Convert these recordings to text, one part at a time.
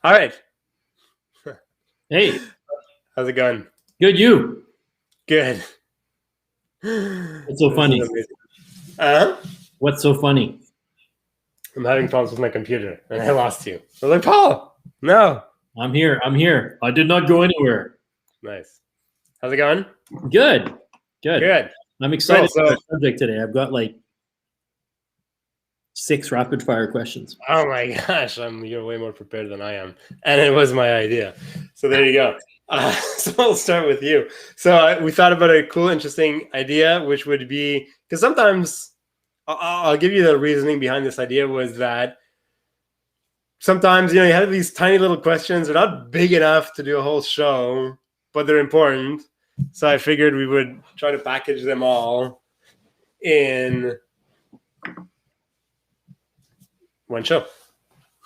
All right. Hey. How's it going? Good, you? Good. What's so funny? What's so funny? I'm having problems with my computer, and I lost you. I was like, Paul, no. I'm here. I did not go anywhere. Nice. How's it going? Good. Good. I'm excited for the subject today. I've got like 6 rapid fire questions. Oh my gosh, you're way more prepared than I am, and it was my idea. So there you go. So I'll start with you. So we thought about a cool, interesting idea, which would be, because sometimes I'll give you the reasoning behind this idea was that sometimes, you have these tiny little questions. They're not big enough to do a whole show, but they're important. So I figured we would try to package them all in one show.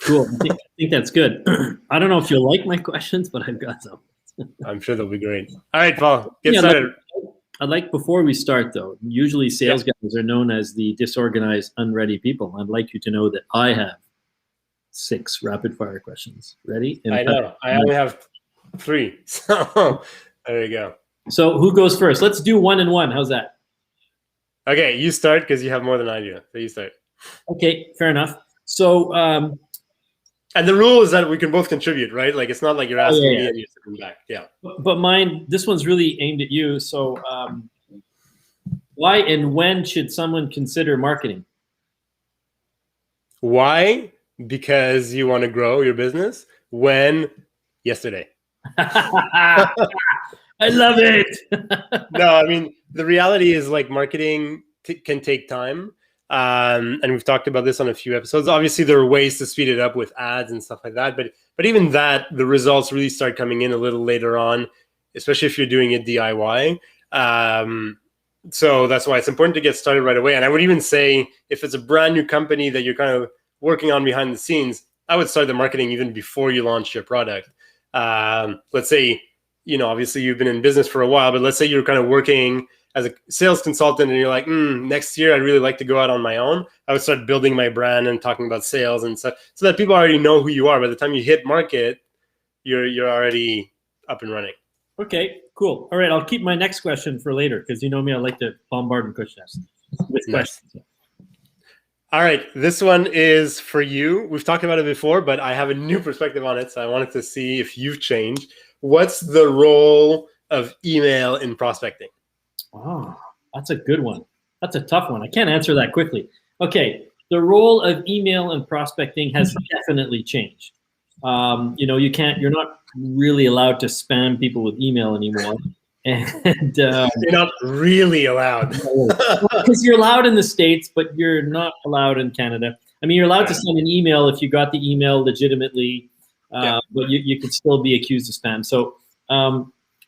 Cool. I think that's good. I don't know if you'll like my questions, but I've got some. I'm sure they'll be great. All right, Paul, get started. I'd like, before we start, though, usually sales guys are known as the disorganized, unready people. I'd like you to know that I have 6 rapid fire questions. Ready? I know. I only have 3. So there you go. So who goes first? Let's do 1 and 1. How's that? Okay, you start because you have more than I do. So you start. Okay, fair enough. So, and the rule is that we can both contribute, right? Like, it's not like you're asking me and you're sitting back. Yeah. But mine, this one's really aimed at you. So, why and when should someone consider marketing? Why? Because you want to grow your business. When? Yesterday. I love it. No, I mean, the reality is, like, marketing can take time. And we've talked about this on a few episodes. Obviously, there are ways to speed it up with ads and stuff like that. But even that, the results really start coming in a little later on, especially if you're doing it DIY. So that's why it's important to get started right away. And I would even say, if it's a brand new company that you're kind of working on behind the scenes, I would start the marketing even before you launch your product. Let's say, obviously you've been in business for a while, but let's say you're kind of working as a sales consultant and you're like, next year I'd really like to go out on my own. I would start building my brand and talking about sales and stuff so that people already know who you are. By the time you hit market, you're already up and running. Okay, cool. All right, I'll keep my next question for later because you know me, I like to bombard and push that with questions. All right, this one is for you. We've talked about it before, but I have a new perspective on it, so I wanted to see if you've changed. What's the role of email in prospecting? Oh, that's a good one. That's a tough one. I can't answer that quickly. Okay, the role of email and prospecting has definitely changed. You're not really allowed to spam people with email anymore. And you're not really allowed. Because you're allowed in the States, but you're not allowed in Canada. I mean, you're allowed to send an email if you got the email legitimately, but you could still be accused of spam. So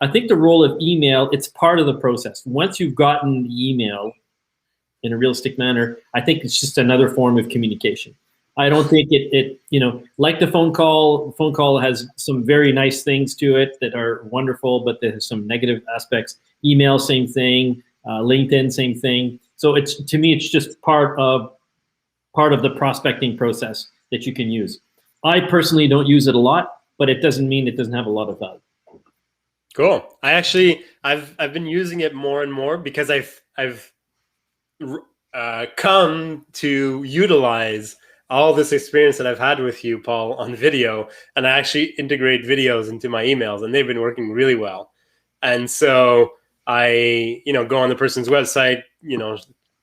I think the role of email, it's part of the process. Once you've gotten the email in a realistic manner, I think it's just another form of communication. I don't think it like the phone call has some very nice things to it that are wonderful, but there's some negative aspects. Email, same thing. LinkedIn, same thing. So to me, it's just part of the prospecting process that you can use. I personally don't use it a lot, but it doesn't mean it doesn't have a lot of value. Cool. I've been using it more and more because I've come to utilize all this experience that I've had with you, Paul, on video, and I actually integrate videos into my emails, and they've been working really well. And so I, go on the person's website,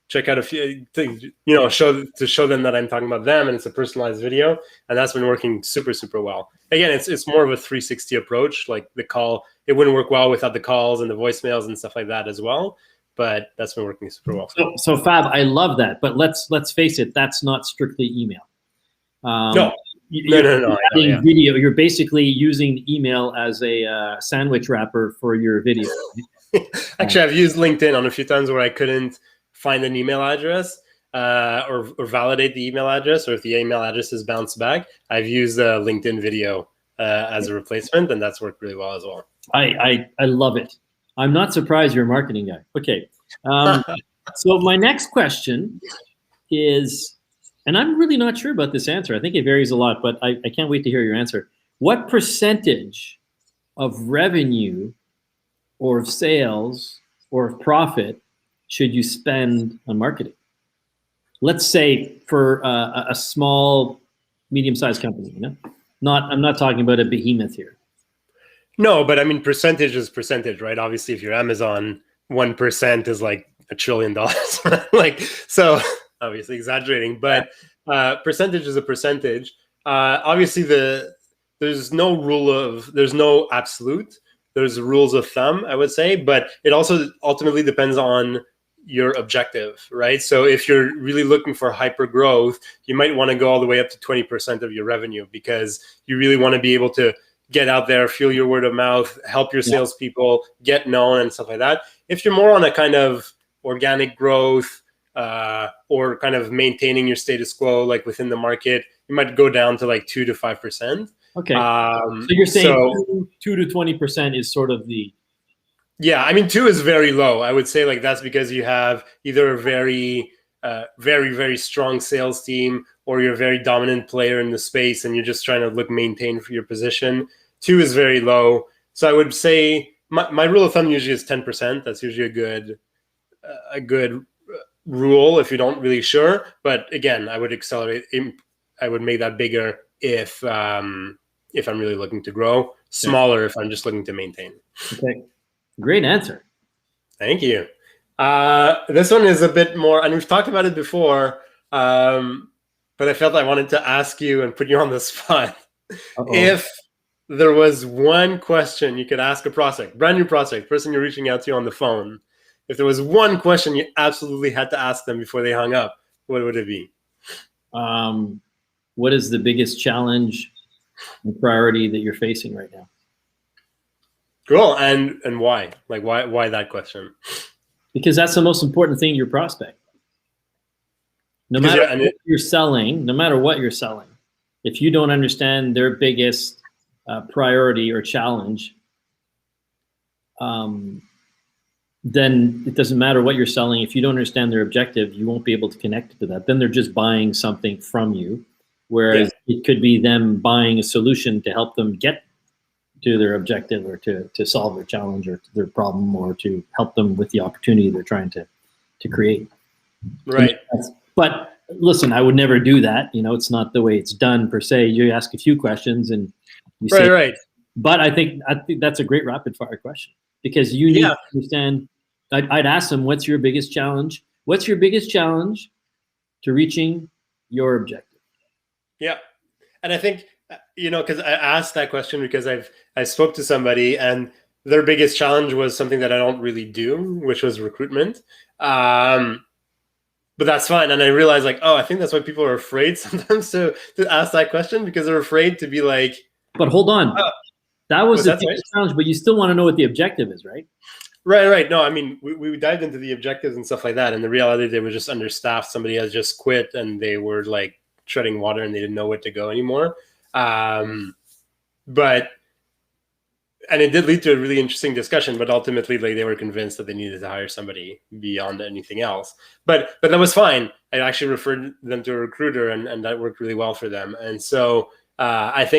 check out a few things, show them that I'm talking about them, and it's a personalized video, and that's been working super, super well. Again, it's more of a 360 approach. Like the call, it wouldn't work well without the calls and the voicemails and stuff like that as well. But that's been working super well. So Fab, I love that. But let's face it, that's not strictly email. No. Video. You're basically using email as a sandwich wrapper for your video. Actually, I've used LinkedIn on a few times where I couldn't find an email address or validate the email address, or if the email address is bounced back, I've used a LinkedIn video as a replacement, and that's worked really well as well. I love it. I'm not surprised you're a marketing guy. Okay. So my next question is, and I'm really not sure about this answer. I think it varies a lot, but I can't wait to hear your answer. what percentage of revenue or of sales or of profit should you spend on marketing? Let's say for a small, medium-sized company, I'm not talking about a behemoth here. No, but I mean, percentage is percentage, right? Obviously, if you're Amazon, 1% is like $1 trillion. Like, so obviously exaggerating, but percentage is a percentage. Obviously, there's no absolute. There's rules of thumb, I would say, but it also ultimately depends on your objective, right? So if you're really looking for hyper growth, you might want to go all the way up to 20% of your revenue, because you really want to be able to get out there, fuel your word of mouth, help your salespeople get known and stuff like that. If you're more on a kind of organic growth or kind of maintaining your status quo, like within the market, you might go down to like 2 to 5%. Okay. So you're saying 2 to 20% is sort of the... Yeah, I mean, 2 is very low. I would say like that's because you have either a very, very strong sales team, or you're a very dominant player in the space and you're just trying to maintain for your position. 2 is very low. So I would say my rule of thumb usually is 10%. That's usually a good rule if you're not really sure. But again, I would accelerate. I would make that bigger if I'm really looking to grow. Smaller if I'm just looking to maintain. Okay, great answer. Thank you. This one is a bit more, and we've talked about it before. But I felt I wanted to ask you and put you on the spot. If there was one question you could ask a prospect, brand new prospect, person you're reaching out to on the phone, if there was one question you absolutely had to ask them before they hung up, what would it be? What is the biggest challenge and priority that you're facing right now? Cool. And why? Like, why that question? Because that's the most important thing to your prospect. No matter what you're selling, if you don't understand their biggest priority or challenge, then it doesn't matter what you're selling. If you don't understand their objective, you won't be able to connect to that. Then they're just buying something from you, whereas it could be them buying a solution to help them get to their objective, or to solve their challenge or their problem, or to help them with the opportunity they're trying to create. Right. But listen, I would never do that. It's not the way it's done per se. You ask a few questions and you say, right. But I think that's a great rapid fire question, because you need to understand. I'd ask them, what's your biggest challenge? What's your biggest challenge to reaching your objective? Yeah. And I think, because I asked that question because I spoke to somebody and their biggest challenge was something that I don't really do, which was recruitment. But that's fine. And I realized I think that's why people are afraid sometimes to ask that question, because they're afraid to be like. But hold on. That was the biggest challenge, but you still want to know what the objective is, right? Right. No, I mean, we dived into the objectives and stuff like that. And the reality, they were just understaffed. Somebody has just quit and they were like treading water and they didn't know where to go anymore. And it did lead to a really interesting discussion, but ultimately they were convinced that they needed to hire somebody beyond anything else. But that was fine. I actually referred them to a recruiter and that worked really well for them. And so but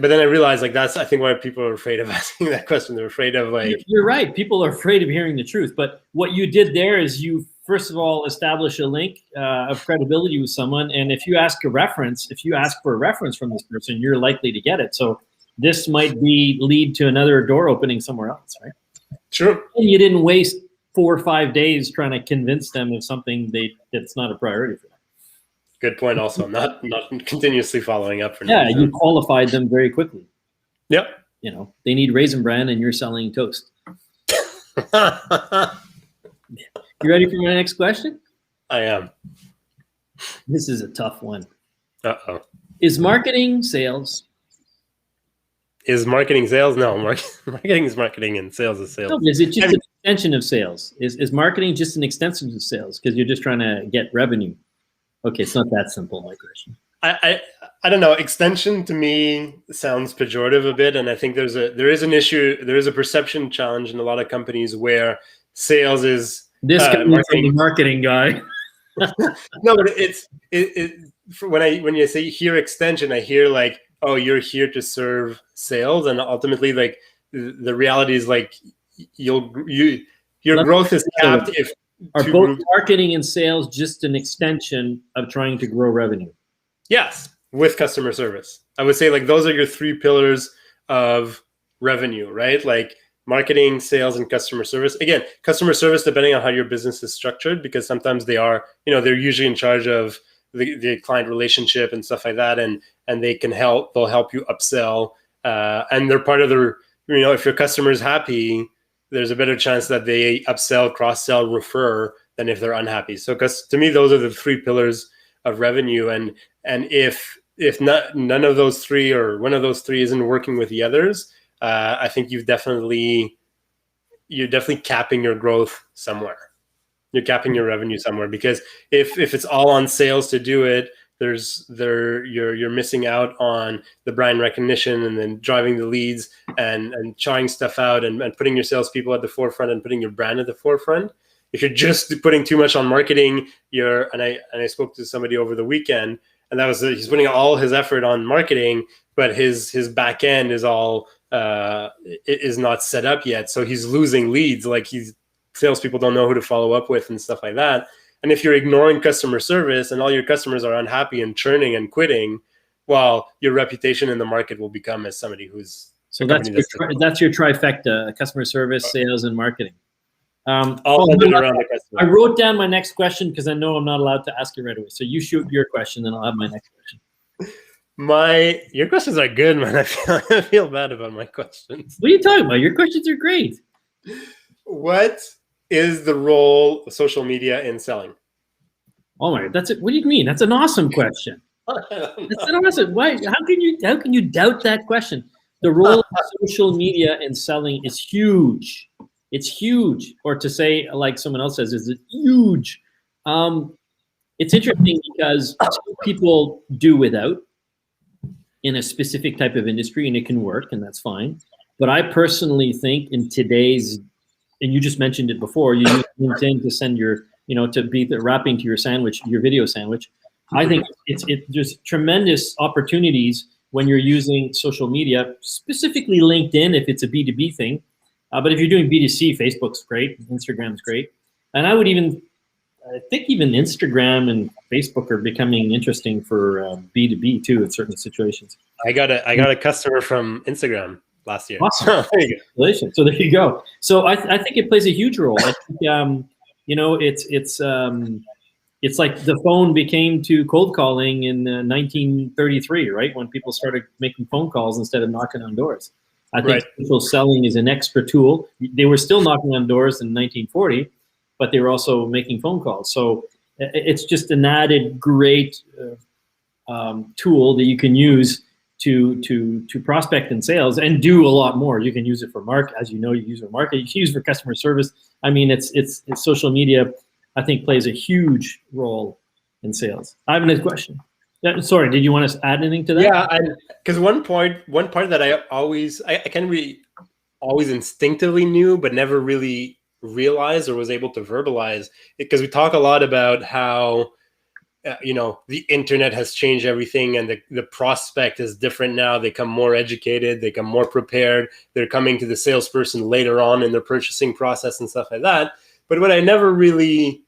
then I realized that's why people are afraid of asking that question. They're afraid of You're right. People are afraid of hearing the truth. But what you did there is you, first of all, establish a link of credibility with someone. And if you ask for a reference from this person, you're likely to get it. So this might lead to another door opening somewhere else, right? Sure. And you didn't waste 4 or 5 days trying to convince them of something that's not a priority for them. Good point. Also, not continuously following up for. Yeah, you qualified them very quickly. Yep. They need Raisin Bran, and you're selling toast. You ready for my next question? I am. This is a tough one. Uh-oh. Is marketing sales? Is marketing sales? No, marketing is marketing and sales is sales. No, is it just an extension of sales? Is marketing just an extension of sales because you're just trying to get revenue? Okay, it's not that simple, my question. I don't know. Extension to me sounds pejorative a bit, and I think there is an issue. There is a perception challenge in a lot of companies where sales is this guy, marketing guy. No, but when you say hear extension, I hear like, oh, you're here to serve sales, and ultimately, like the reality is like your growth is capped if are two both groups. marketing and sales just an extension of trying to grow revenue? Yes, with customer service, I would say like those are your three pillars of revenue, right? Like marketing, sales, and customer service. Again, customer service depending on how your business is structured, because sometimes they are, they're usually in charge of the client relationship and stuff like that, and they'll help you upsell, and they're part of the, if your customer is happy, there's a better chance that they upsell, cross sell, refer than if they're unhappy. So, because to me, those are the three pillars of revenue, and if none of those three or one of those three isn't working with the others, I think you're definitely capping your growth somewhere. You're capping your revenue somewhere, because if it's all on sales to do it, you're missing out on the brand recognition and then driving the leads and trying stuff out and putting your salespeople at the forefront and putting your brand at the forefront. If you're just putting too much on marketing, and I spoke to somebody over the weekend, and that was he's putting all his effort on marketing, but his back end is all is not set up yet, so he's losing leads. Like salespeople don't know who to follow up with and stuff like that. And if you're ignoring customer service and all your customers are unhappy and churning and quitting, well, your reputation in the market will become as somebody who's that's your trifecta: customer service, sales, and marketing. All around the customer. I wrote down my next question because I know I'm not allowed to ask it right away. So you shoot your question, then I'll have my next question. Your questions are good, man. I feel bad about my questions. What are you talking about? Your questions are great. What is the role of social media in selling? Oh my, that's it. What do you mean? That's an awesome question. That's an awesome. Why? How can you doubt that question? The role of social media in selling is huge. It's huge. Or to say, like someone else says, is it huge? It's interesting because people do without in a specific type of industry, and it can work, and that's fine. But I personally think in today's, and you just mentioned it before, you use LinkedIn to send your, to be the wrapping to your sandwich, your video sandwich. I think there's tremendous opportunities when you're using social media, specifically LinkedIn if it's a B2B thing. But if you're doing B2C, Facebook's great, Instagram's great. And I think even Instagram and Facebook are becoming interesting for B2B too in certain situations. I got a customer from Instagram last year. Awesome. Congratulations. So there you go. So I think it plays a huge role. I think, it's like the phone became to cold calling in 1933, right? When people started making phone calls instead of knocking on doors. I think social selling is an extra tool. They were still knocking on doors in 1940, but they were also making phone calls. So it's just an added great tool that you can use to prospect in sales and do a lot more. You can use it for as you use it for marketing. You can use it for customer service. I mean, it's social media, I think, plays a huge role in sales. I have another question. Sorry, did you want to add anything to that? Yeah, because one part that I kind of always instinctively knew, but never really realized or was able to verbalize, because we talk a lot about how the internet has changed everything, and the prospect is different now. They come more educated, they come more prepared. They're coming to the salesperson later on in their purchasing process and stuff like that. But what I never really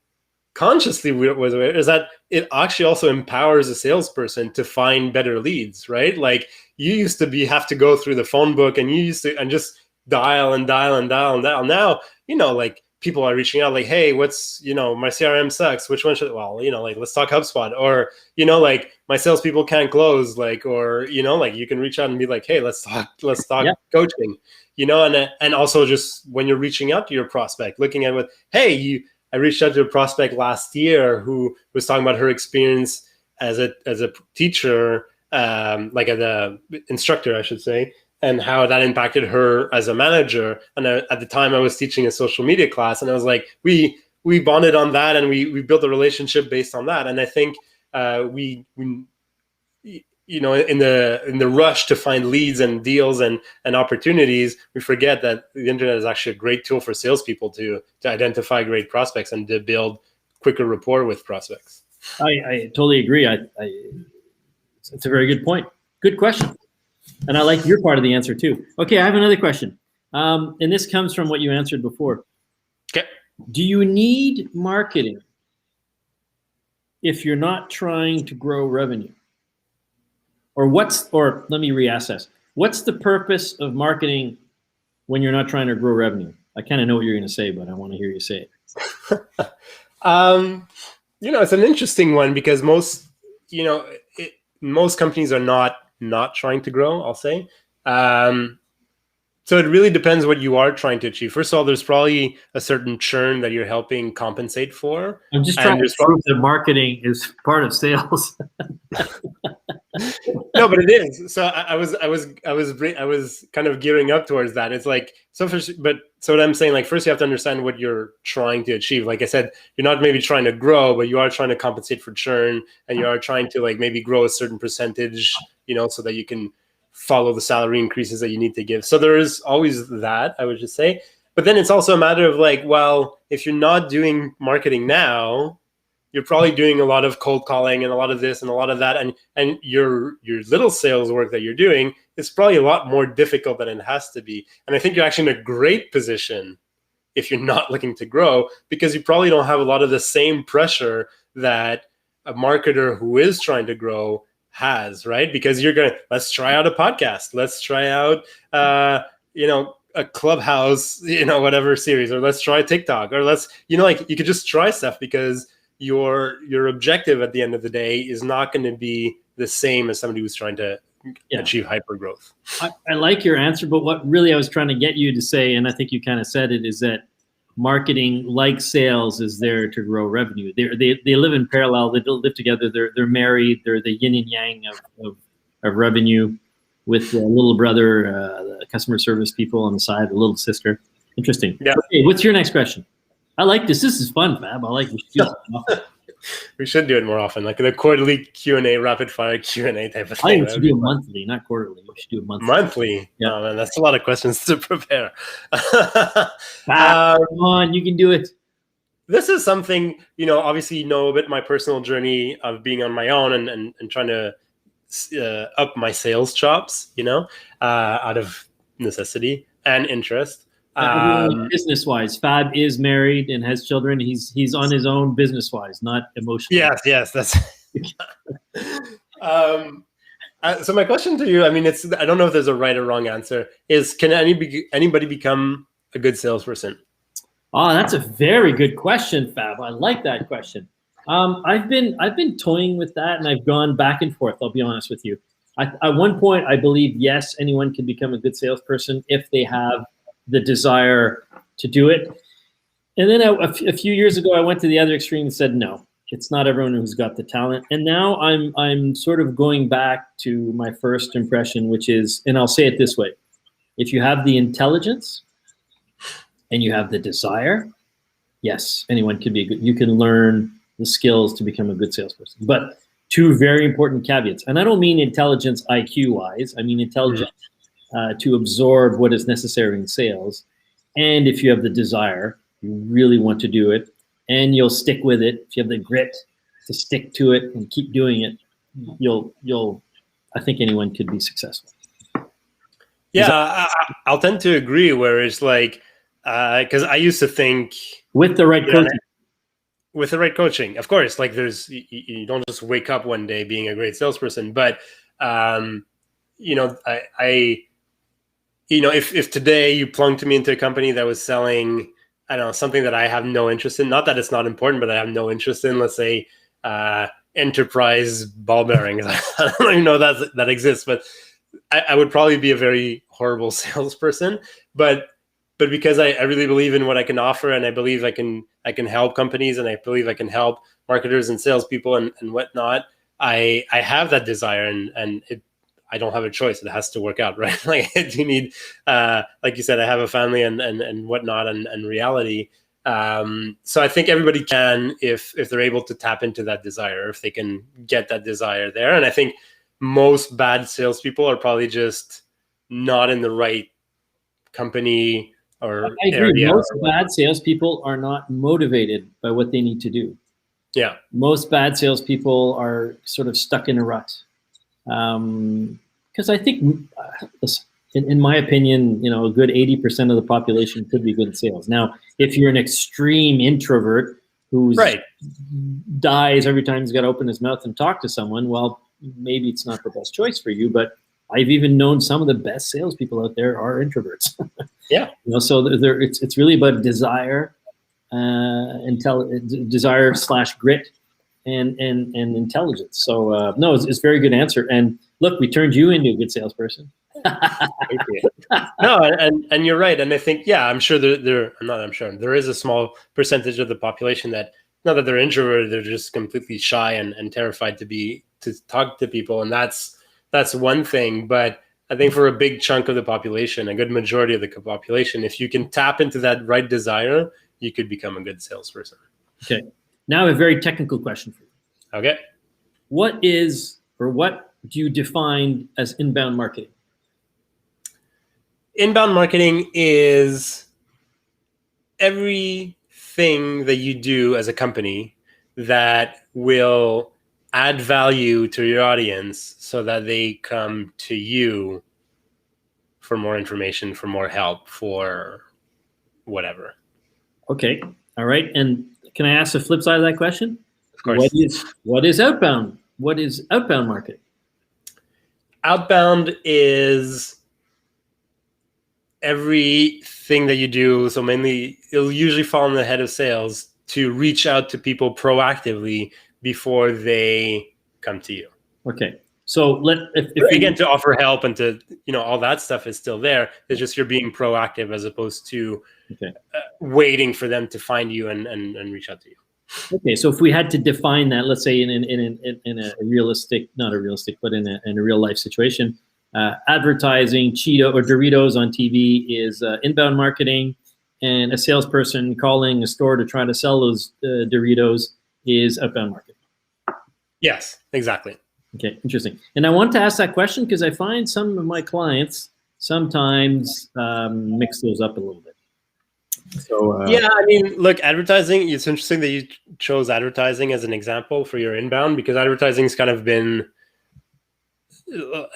consciously was aware is that it actually also empowers a salesperson to find better leads, right? Like you used to have to go through the phone book and just dial and dial and dial and dial. Now, like people are reaching out like, hey, what's, my CRM sucks. Which one should, like, let's talk HubSpot, or, like my salespeople can't close, like, or, like you can reach out and be like, hey, let's talk coaching, and also just when you're reaching out to your prospect, looking at I reached out to a prospect last year who was talking about her experience as a teacher, like as a instructor, I should say, and how that impacted her as a manager. And at the time I was teaching a social media class, and I was like, we bonded on that, and we built a relationship based on that. And I think we in the rush to find leads and deals and opportunities, we forget that the internet is actually a great tool for salespeople to identify great prospects and to build quicker rapport with prospects. I totally agree. It's a very good point. Good question. And I like your part of the answer too. Okay, I have another question. And this comes from what you answered before. Okay. Do you need marketing if you're not trying to grow revenue? Or let me reassess. What's the purpose of marketing when you're not trying to grow revenue? I kind of know what you're going to say, but I want to hear you say it. It's an interesting one because most companies are not trying to grow, I'll say. So it really depends what you are trying to achieve. First of all, there's probably a certain churn that you're helping compensate for. I'm just trying to prove that marketing is part of sales. No, but it is. So I was kind of gearing up towards that. It's like so what I'm saying, like, first you have to understand what you're trying to achieve. Like I said, you're not maybe trying to grow, but you are trying to compensate for churn, and you are trying to like maybe grow a certain percentage, so that you can follow the salary increases that you need to give. So there is always that, I would just say. But then it's also a matter of like, well, if you're not doing marketing now, you're probably doing a lot of cold calling and a lot of this and a lot of that. And your little sales work that you're doing is probably a lot more difficult than it has to be. And I think you're actually in a great position if you're not looking to grow, because you probably don't have a lot of the same pressure that a marketer who is trying to grow has, right? Because let's try out a podcast. Let's try out, a Clubhouse, whatever series, or let's try TikTok, or let's, like you could just try stuff because your objective at the end of the day is not going to be the same as somebody who's trying to achieve hyper growth. I like your answer, but what really I was trying to get you to say, and I think you kind of said it, is that marketing, like sales, is there to grow revenue. They live in parallel. They don't live together. They're married. They're the yin and yang of revenue, with the little brother, the customer service people on the side, the little sister. Interesting. Yeah. Okay, what's your next question? I like this. This is fun, Fab. I like this. We should do it more often, like the quarterly Q&A, rapid fire Q&A type of thing. I think we should do it monthly, not quarterly. We should do it monthly. Monthly? Yeah. Oh, man, that's a lot of questions to prepare. Come on, you can do it. This is something, obviously, a bit my personal journey of being on my own and trying to up my sales chops, out of necessity and interest. Business-wise, Fab is married and has children. He's on his own business-wise, not emotionally. Yes, that's. So my question to you, I don't know if there's a right or wrong answer. Is can anybody become a good salesperson? Oh, that's a very good question, Fab. I like that question. I've been toying with that, and I've gone back and forth. I'll be honest with you. At one point, I believe yes, anyone can become a good salesperson if they have the desire to do it. And then a few years ago, I went to the other extreme and said, no, it's not everyone who's got the talent. And now I'm sort of going back to my first impression, which is, and I'll say it this way: if you have the intelligence and you have the desire, yes, anyone can be good. You can learn the skills to become a good salesperson. But two very important caveats, and I don't mean intelligence IQ wise. I mean intelligence. To absorb what is necessary in sales. And if you have the desire, you really want to do it, and you'll stick with it. If you have the grit to stick to it and keep doing it, I think anyone could be successful. Yeah, I'll tend to agree, where it's like, because I used to think with the right coaching. With the right coaching, of course, like you don't just wake up one day being a great salesperson, but if today you plunked me into a company that was selling, I don't know, something that I have no interest in, not that it's not important, but I have no interest in, let's say, enterprise ball bearings. I don't even know that exists, but I would probably be a very horrible salesperson. But because I really believe in what I can offer, and I believe I can help companies, and I believe I can help marketers and salespeople and whatnot, I have that desire, and I don't have a choice. It has to work out, right? Like I do need, like you said, I have a family and whatnot and reality. So I think everybody can, if they're able to tap into that desire, if they can get that desire there. And I think most bad salespeople are probably just not in the right company or I agree. area. Most bad salespeople are not motivated by what they need to do. Yeah. Most bad salespeople are sort of stuck in a rut. Because I think, listen, in my opinion, a good 80% of the population could be good at sales. Now, if you're an extreme introvert who dies every time he's got to open his mouth and talk to someone, well, maybe it's not the best choice for you. But I've even known some of the best salespeople out there are introverts. Yeah. So it's really about desire, desire / grit, and intelligence. So no, it's a very good answer. And look, we turned you into a good salesperson. Thank you. No, and you're right. And I think, I'm sure there is a small percentage of the population that, not that they're introverted, they're just completely shy and terrified to talk to people. And that's one thing. But I think for a big chunk of the population, a good majority of the population, if you can tap into that right desire, you could become a good salesperson. Okay. Now a very technical question for you. Okay. What do you define as inbound marketing? Inbound marketing is everything that you do as a company that will add value to your audience so that they come to you for more information, for more help, for whatever. Okay. All right. And can I ask the flip side of that question? Of course. What is outbound? What is outbound marketing? Outbound is everything that you do. So mainly it'll usually fall in the head of sales to reach out to people proactively before they come to you. Okay. So again, to offer help and to, all that stuff is still there. It's just you're being proactive as opposed to waiting for them to find you and reach out to you. Okay. So if we had to define that, let's say in a realistic, not a realistic, but in a real life situation, advertising Cheeto or Doritos on TV is inbound marketing, and a salesperson calling a store to try to sell those Doritos is outbound marketing. Yes, exactly. Okay, interesting. And I want to ask that question because I find some of my clients sometimes mix those up a little bit. So look, advertising, it's interesting that you chose advertising as an example for your inbound, because advertising's kind of been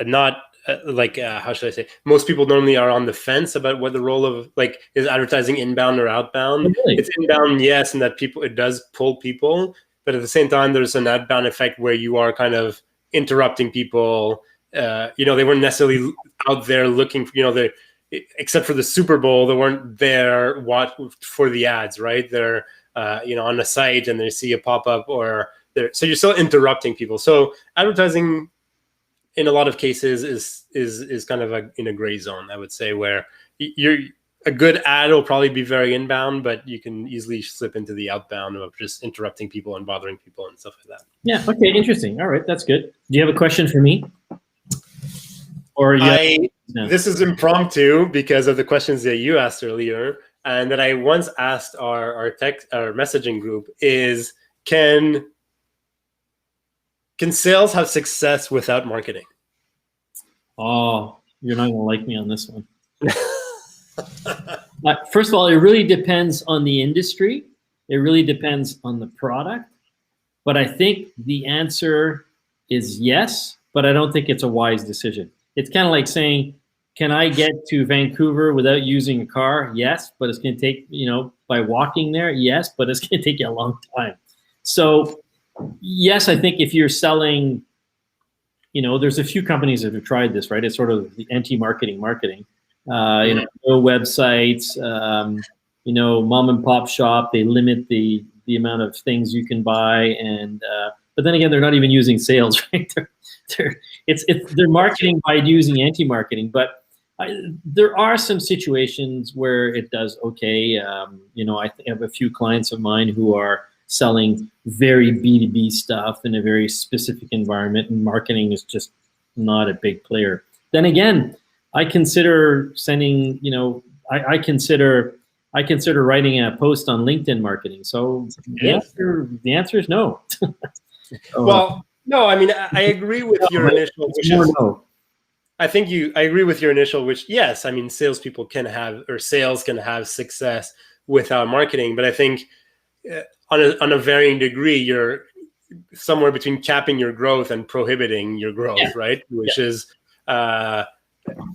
not how should I say? Most people normally are on the fence about what the role of is advertising inbound or outbound. Really? It's inbound, yes, and that it does pull people, but at the same time, there's an outbound effect where you are kind of interrupting people. They weren't necessarily out there looking for, except for the Super Bowl, they weren't there for the ads, right? They're on the site and they see a pop-up so you're still interrupting people. So advertising in a lot of cases is kind of in a gray zone, I would say, where a good ad will probably be very inbound, but you can easily slip into the outbound of just interrupting people and bothering people and stuff like that. Yeah. Okay. Interesting. All right. That's good. Do you have a question for me? Or This is impromptu because of the questions that you asked earlier, and that I once asked our messaging group is, can sales have success without marketing? Oh, you're not going to like me on this one. First of all, it really depends on the industry. It really depends on the product. But I think the answer is yes, but I don't think it's a wise decision. It's kind of like saying, can I get to Vancouver without using a car? Yes, but it's going to take, by walking there, yes, but it's going to take you a long time. So yes, I think if you're selling, there's a few companies that have tried this, right? It's sort of the anti-marketing marketing. No websites, mom and pop shop, they limit the amount of things you can buy. And, but then again, they're not even using sales, right? They're marketing by using anti-marketing, but there are some situations where it does okay. I have a few clients of mine who are selling very B2B stuff in a very specific environment, and marketing is just not a big player. Then again, I consider sending, I consider writing a post on LinkedIn marketing. So the answer is no. Well, no, I mean, I agree with your initial wishes. No. I agree with your initial wish. Yes, I mean, sales can have success without marketing, but I think on a varying degree, you're somewhere between capping your growth and prohibiting your growth, right? Which is, like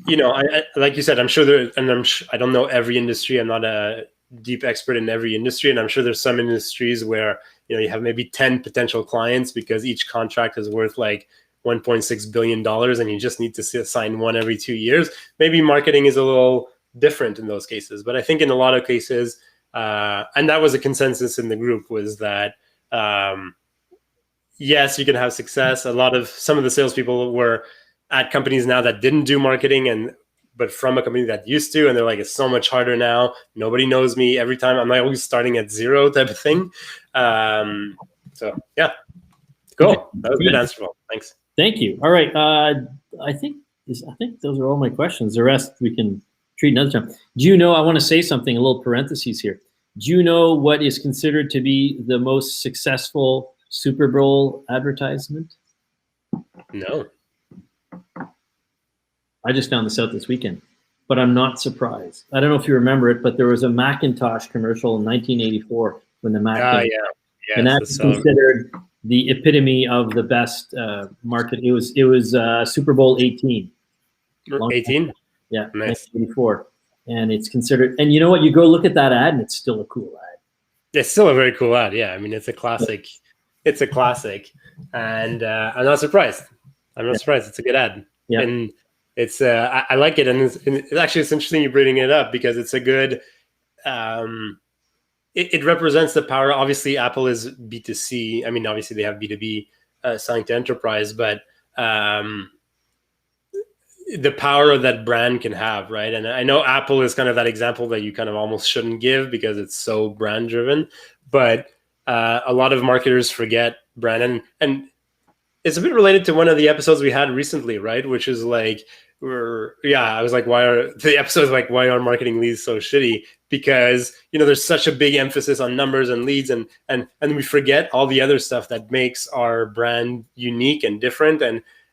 you said, I'm sure there, and I don't know every industry. I'm not a deep expert in every industry, and I'm sure there's some industries where you have maybe 10 potential clients because each contract is worth like $1.6 billion, and you just need to sign one every 2 years. Maybe marketing is a little different in those cases, but I think in a lot of cases, and that was a consensus in the group, was that yes, you can have success. Some of the salespeople were at companies now that didn't do marketing, but from a company that used to, and they're like, it's so much harder now. Nobody knows me. Every time I'm like always starting at zero type of thing. So yeah, cool. That was a good answer. Thanks. Thank you. All right. I think those are all my questions. The rest we can treat another time. Do you know? I want to say something. A little parentheses here. Do you know what is considered to be the most successful Super Bowl advertisement? No. I just found this out this weekend, but I'm not surprised. I don't know if you remember it, but there was a Macintosh commercial in 1984 when the Mac came. Yeah. And that's considered the epitome of the best market. It was Super Bowl 18. 18? Yeah, nice. 1984. And it's considered, and you know what? You go look at that ad and it's still a cool ad. It's still a very cool ad. Yeah. I mean, it's a classic. It's a classic. And I'm not surprised. It's a good ad. Yeah. And it's I like it, and it's actually it's interesting you bringing it up because it's a good. It represents the power. Obviously, Apple is B2C. I mean, obviously they have B2B selling to enterprise, but the power that brand can have, right? And I know Apple is kind of that example that you kind of almost shouldn't give because it's so brand driven, but a lot of marketers forget brand, and it's a bit related to one of the episodes we had recently, right? Which is like, I was like, why are marketing leads so shitty? Because there's such a big emphasis on numbers and leads, and we forget all the other stuff that makes our brand unique and different.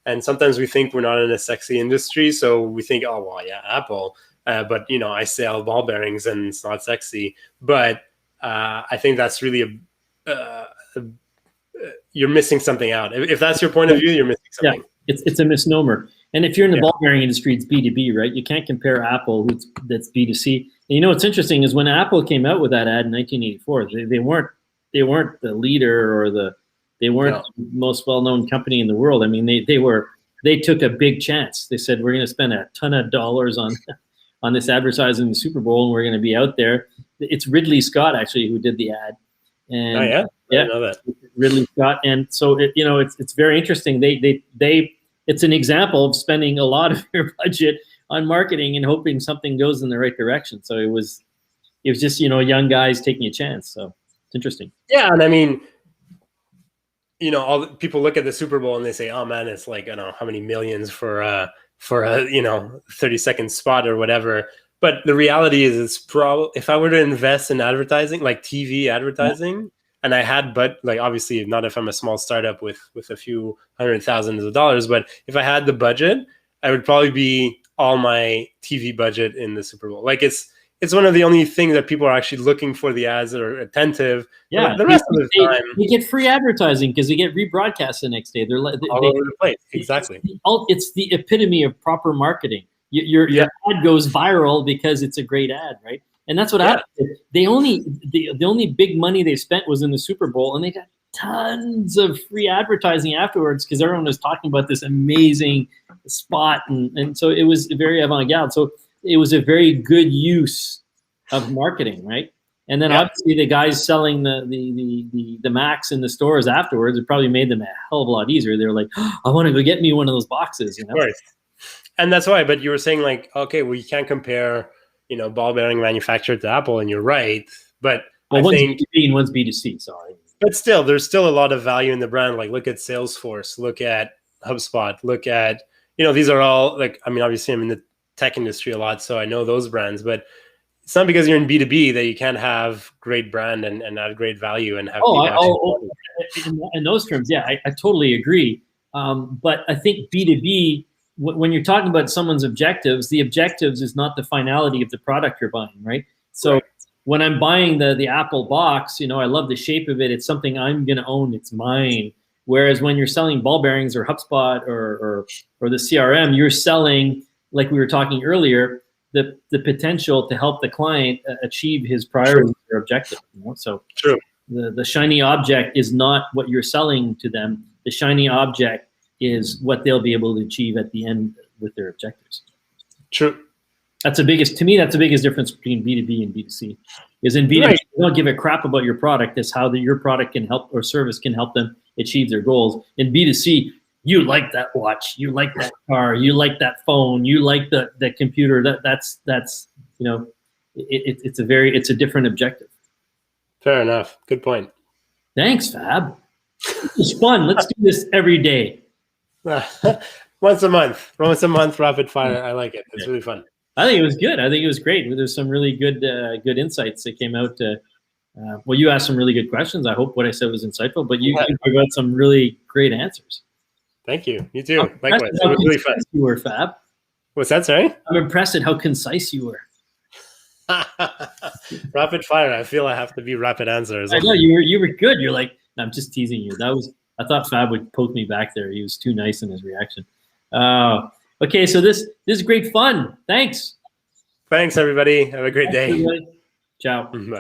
And sometimes we think we're not in a sexy industry, so we think, oh well, yeah, Apple, but I sell ball bearings and it's not sexy. But I think that's really you're missing something out. If that's your point of view, you're missing something. Yeah, it's a misnomer. And if you're in the ball bearing industry, it's B2B, right? You can't compare Apple, that's B2C. And what's interesting is when Apple came out with that ad in 1984, they weren't the leader or they weren't the most well-known company in the world. I mean, they took a big chance. They said, we're going to spend a ton of dollars on this advertising in the Super Bowl, and we're going to be out there. It's Ridley Scott actually who did the ad. And I didn't know that. Ridley Scott. And so it's very interesting. It's an example of spending a lot of your budget on marketing and hoping something goes in the right direction. So it was just young guys taking a chance. So it's interesting. Yeah, and I mean, all the people look at the Super Bowl and they say, "Oh man, it's like I don't know how many millions for a 30-second spot or whatever." But the reality is, it's probably if I were to invest in advertising, like TV advertising, and I had, but like obviously not if I'm a small startup with a few $100,000s of dollars, but if I had the budget, I would probably be all my TV budget in the Super Bowl. Like it's one of the only things that people are actually looking for, the ads that are attentive. Yeah, the rest of the time they get free advertising because they get rebroadcast the next day. They're all over the place. Exactly. It's the epitome of proper marketing. Your ad goes viral because it's a great ad, right? And that's what happened. The only big money they spent was in the Super Bowl, and they got tons of free advertising afterwards because everyone was talking about this amazing spot, and so it was very avant-garde. So it was a very good use of marketing, right? And then obviously the guys selling the Macs in the stores afterwards, it probably made them a hell of a lot easier. They were like, oh, I want to go get me one of those boxes. Of course. And that's why. But you were saying like, okay, well, you can't compare, ball bearing manufacturer to Apple, and you're right. But I think B2B and one's B2C. Sorry. But still, there's still a lot of value in the brand. Like, look at Salesforce, look at HubSpot, look at these are all like. I mean, obviously, I'm in the tech industry a lot, so I know those brands. But it's not because you're in B2B that you can't have great brand and add great value and have. In those terms, yeah, I totally agree. But I think B2B, when you're talking about someone's objectives, the objectives is not the finality of the product you're buying, right? So when I'm buying the Apple box, I love the shape of it. It's something I'm going to own. It's mine. Whereas when you're selling ball bearings or HubSpot or the CRM, you're selling, like we were talking earlier, the potential to help the client achieve his priority or objective. So true. The shiny object is not what you're selling to them. The shiny object is what they'll be able to achieve at the end with their objectives. True. That's the biggest difference between B2B and B2C. Is in B2B, right, you don't give a crap about your product. It's how your product can help or service can help them achieve their goals. In B2C, you like that watch, you like that car, you like that phone, you like the computer. That's it's a different objective. Fair enough. Good point. Thanks, Fab. It was fun. Let's do this every day. Once a month, rapid fire. I like it. It's really fun. I think it was good. I think it was great. There's some really good insights that came out. Well, you asked some really good questions. I hope what I said was insightful, but you got some really great answers. Thank you. You too. Likewise. It was really fun. You were, Fab. What's that, sorry? I'm impressed at how concise you were. Rapid fire. I feel I have to be rapid answers. I know you were good. You're like, no, I'm just teasing you. I thought Fab would poke me back there. He was too nice in his reaction. Okay, so this is great fun. Thanks. Thanks, everybody. Have a great day. Everybody. Ciao. Bye.